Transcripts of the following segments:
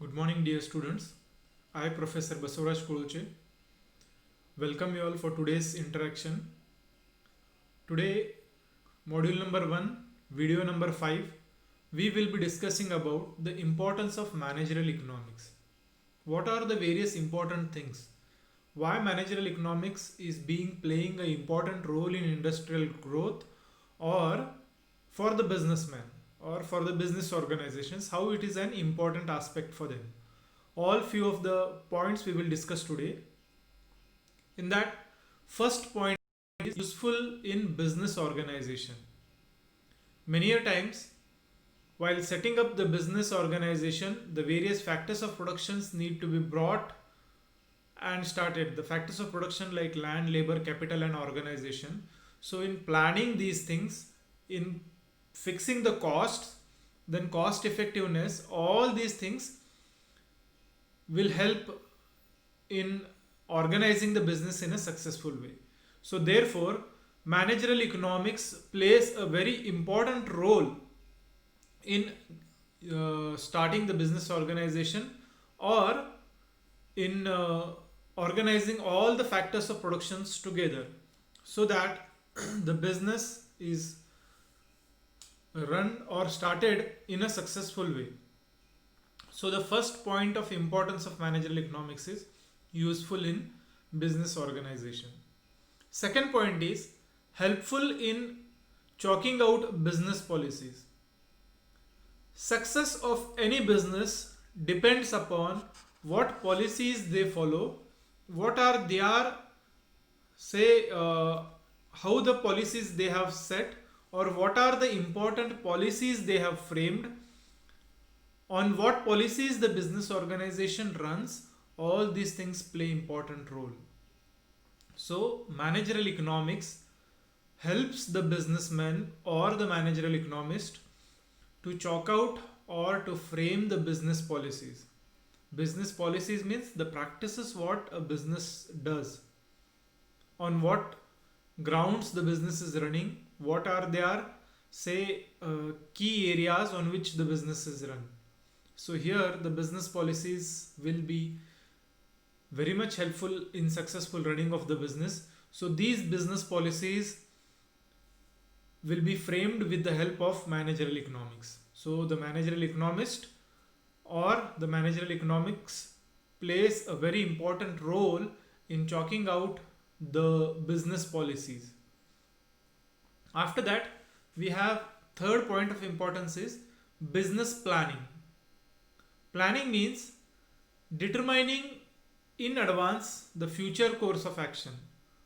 Good morning, dear students. I, Professor Basavaraj Kuruche, welcome you all for today's interaction. Today, module number 1, video number 5, we will be discussing about the importance of managerial economics. What are the various important things? Why managerial economics is playing an important role in industrial growth or for the businessman or for the business organizations, how it is an important aspect for them. All few of the points we will discuss today. In that, first point is useful in business organization. Many a times, while setting up the business organization, the various factors of productions need to be brought and started. The factors of production like land, labor, capital, and organization. So, in planning these things, in fixing the costs, then cost effectiveness, all these things will help in organizing the business in a successful way. So, therefore, managerial economics plays a very important role in starting the business organization or in organizing all the factors of productions together so that the business is run or started in a successful way. So the first point of importance of managerial economics is useful in business organization. Second point is helpful in chalking out business policies. Success of any business depends upon what policies they follow, what are their how the policies they have set, or what are the important policies they have framed, on what policies the business organization runs. All these things play important role. So managerial economics helps the businessman or the managerial economist to chalk out or to frame the business policies. Business policies means the practices what a business does, on what grounds the business is running, what are their key areas on which the business is run. So here the business policies will be very much helpful in successful running of the business. So these business policies will be framed with the help of managerial economics. So the managerial economist or the managerial economics plays a very important role in chalking out the business policies. After that, we have third point of importance is business planning. Planning means determining in advance the future course of action.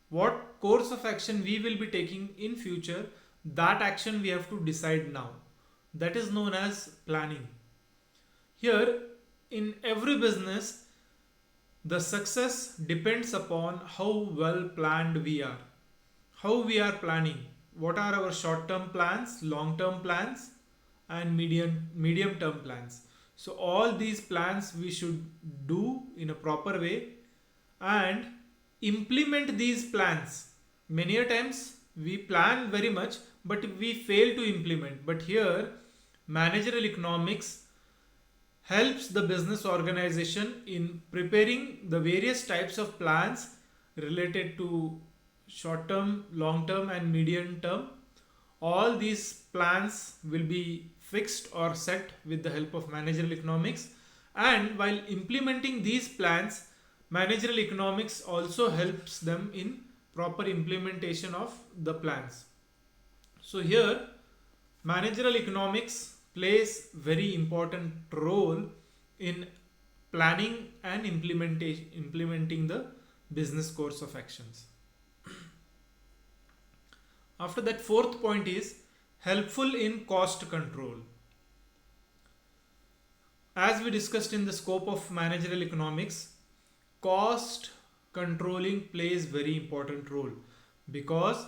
What course of action we will be taking in future, that action we have to decide now. That is known as planning. Here, in every business, the success depends upon how well planned we are. How we are planning. What are our short term plans, long term plans, and medium term plans. So all these plans we should do in a proper way and implement these plans. Many a times we plan very much but we fail to implement. But here managerial economics helps the business organization in preparing the various types of plans related to short term, long term, and medium term. All these plans will be fixed or set with the help of managerial economics, and while implementing these plans, managerial economics also helps them in proper implementation of the plans. So here managerial economics plays very important role in planning and implementing the business course of actions. After that, fourth point is helpful in cost control. As we discussed in the scope of managerial economics, cost controlling plays very important role, because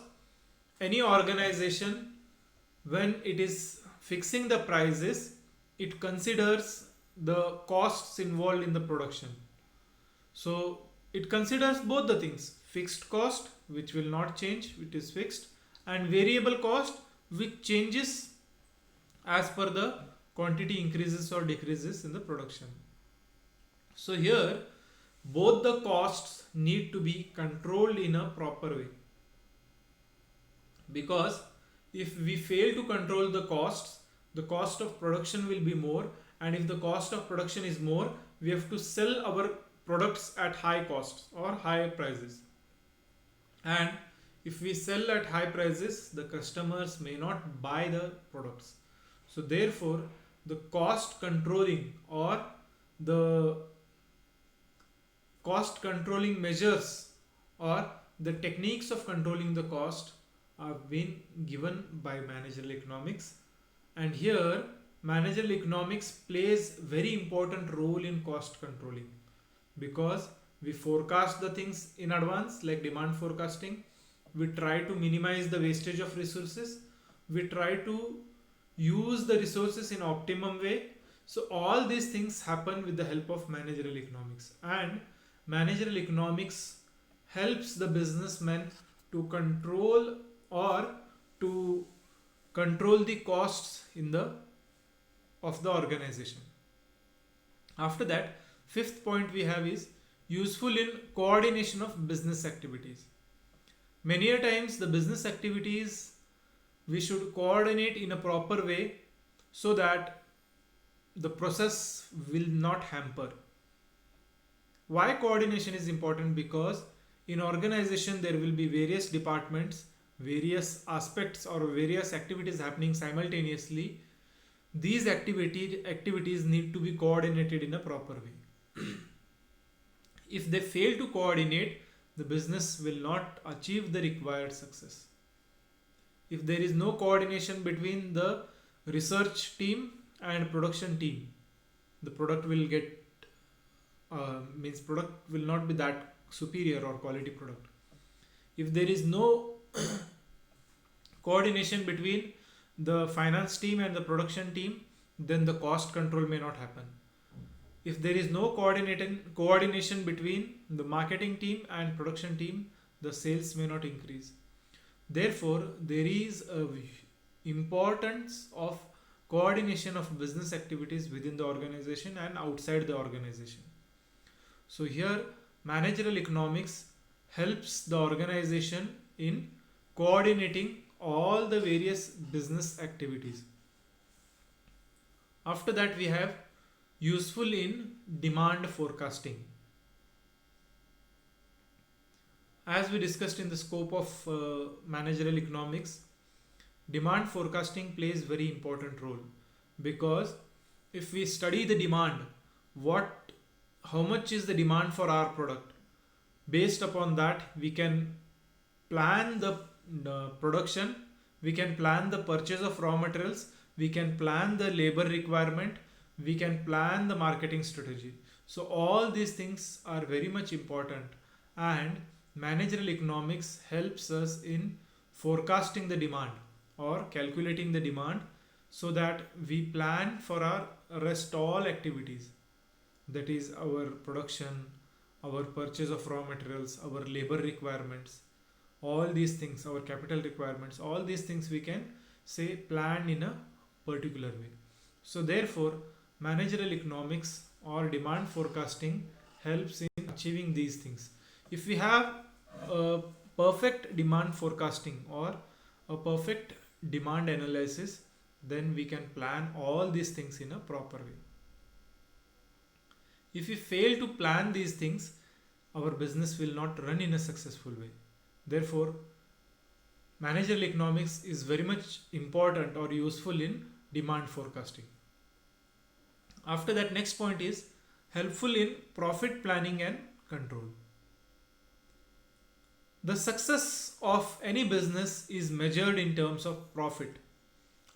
any organization, when it is fixing the prices, it considers the costs involved in the production. So it considers both the things: fixed cost, which will not change, it is fixed, and variable cost, which changes as per the quantity increases or decreases in the production. So here both the costs need to be controlled in a proper way, because if we fail to control the costs, the cost of production will be more, and if the cost of production is more, we have to sell our products at high costs or high prices. And if we sell at high prices, the customers may not buy the products. So therefore the cost controlling or the cost controlling measures or the techniques of controlling the cost have been given by managerial economics. And here managerial economics plays very important role in cost controlling, because we forecast the things in advance, like demand forecasting. We try to minimize the wastage of resources, we try to use the resources in optimum way. So all these things happen with the help of managerial economics, and managerial economics helps the businessman to control or to control the costs in the of the organization. After that, fifth point we have is useful in coordination of business activities. Many a times the business activities we should coordinate in a proper way, so that the process will not hamper. Why coordination is important? Because in organization there will be various departments, various aspects or various activities happening simultaneously. These activities need to be coordinated in a proper way. If they fail to coordinate, the business will not achieve the required success. If there is no coordination between the research team and production team, the product will get means product will not be that superior or quality product. If there is no coordination between the finance team and the production team, then the cost control may not happen. If there is no coordination between the marketing team and production team, the sales may not increase. Therefore there is a importance of coordination of business activities within the organization and outside the organization. So here managerial economics helps the organization in coordinating all the various business activities. After that we have useful in demand forecasting. As we discussed in the scope of managerial economics, demand forecasting plays very important role, because if we study the demand, what how much is the demand for our product, based upon that we can plan the production, we can plan the purchase of raw materials, we can plan the labor requirement, we can plan the marketing strategy. So all these things are very much important, and managerial economics helps us in forecasting the demand or calculating the demand, so that we plan for our rest all activities, that is our production, our purchase of raw materials, our labor requirements, all these things, our capital requirements, all these things we can say plan in a particular way. So therefore managerial economics or demand forecasting helps in achieving these things. If we have a perfect demand forecasting or a perfect demand analysis, then we can plan all these things in a proper way. If we fail to plan these things, our business will not run in a successful way. Therefore managerial economics is very much important or useful in demand forecasting. After that, next point is helpful in profit planning and control. The success of any business is measured in terms of profit,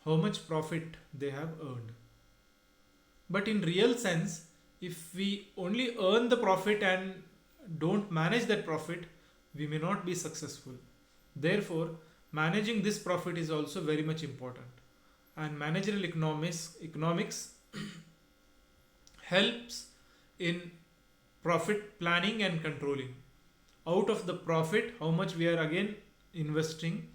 how much profit they have earned. But in real sense, if we only earn the profit and don't manage that profit, we may not be successful. Therefore managing this profit is also very much important, and managerial economics helps in profit planning and controlling. Out of the profit, how much we are again investing,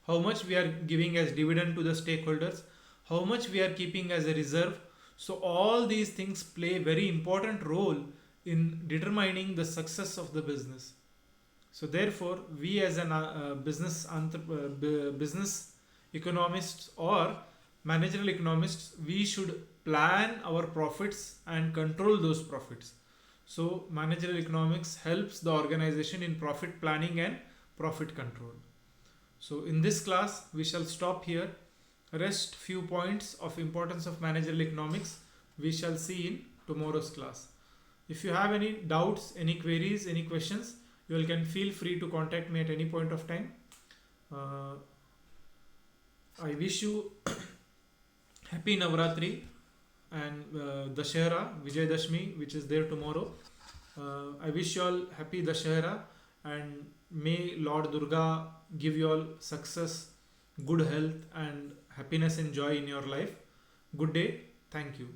how much we are giving as dividend to the stakeholders, how much we are keeping as a reserve. So all these things play very important role in determining the success of the business. So therefore, we as an business economists or managerial economists, we should plan our profits and control those profits. So managerial economics helps the organization in profit planning and profit control. So in this class, we shall stop here. Rest few points of importance of managerial economics we shall see in tomorrow's class. If you have any doubts, any queries, any questions, you can feel free to contact me at any point of time. I wish you happy Navratri and Dashera, Vijay Dashmi, which is there tomorrow. I wish you all happy Dashera, and may Lord Durga give you all success, good health, and happiness and joy in your life. Good day. Thank you.